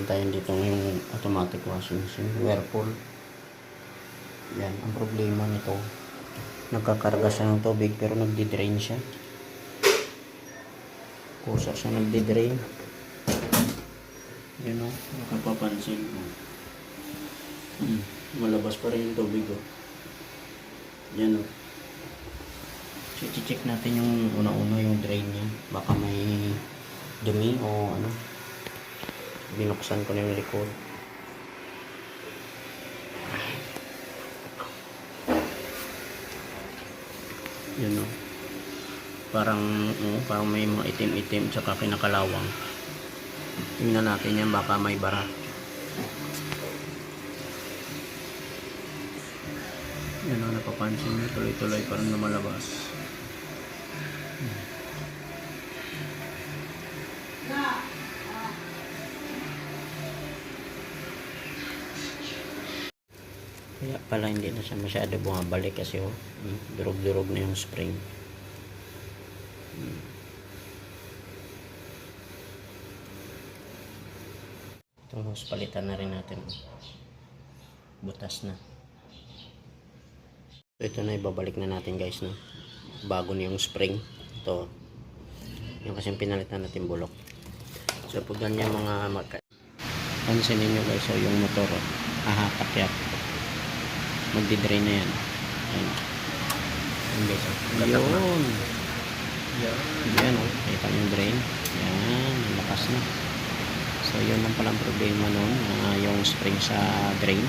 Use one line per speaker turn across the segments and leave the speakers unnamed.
tayo dito yung automatic washing machine, Whirlpool. Yan, ang problema nito, nagkakarga siya ng tubig pero nagdi-drain siya. Kusa siya nagdi-drain. Yan o, nakapapansin ko. Malabas pa rin yung tubig o. Yan o. So, check natin yung una-una yung drain niya. Baka may dumi o ano. Binuksan ko na yung likod. Yun o. Parang may mga itim-itim tsaka kinakalawang. Tingnan natin yan, baka may bara. Yan o, napapansin nyo, tuloy-tuloy parang lumalabas. Kaya pala hindi na siya masyado bumabalik kasi durog-durog na yung spring. Tapos palitan na rin natin. Butas na. So, ito na, ibabalik na natin guys, no? Bago na yung spring. Ito. Yung kasi pinalitan natin bulok. So pag ganyan mga pansin ninyo guys, so yung motor hahatak yan. Magdi-drain na yan. Ayan. Ayan guys, yun. Yan o, kita yung drain. Yan, lakas na. So yun lang palang problema nun, yung spring sa drain,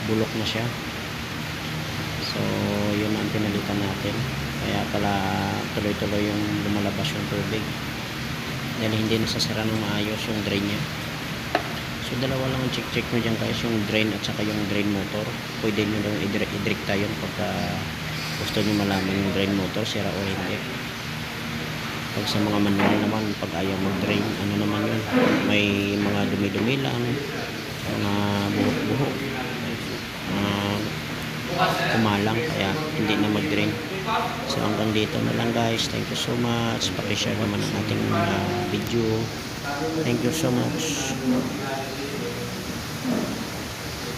bulok na siya. So yun ang pinalitan natin. Kaya pala tuloy-tuloy yung lumalabas yung tubig dahil hindi nasasara ng maayos yung drain nya. So dalawa lang ang check mo dyan guys, yung drain at saka yung drain motor. Pwede nyo lang i-direct tayo pagka gusto nyo malaman yung drain motor sira o hindi. Pag sa mga manual naman, pag ayaw mag-drain, ano naman yun, may mga dumi-dumi lang, mga buhok-buhok, kumalang, kaya hindi na mag-drain. So hanggang dito na lang guys. Thank you so much. Pakishare naman ang ating video. Thank you so much.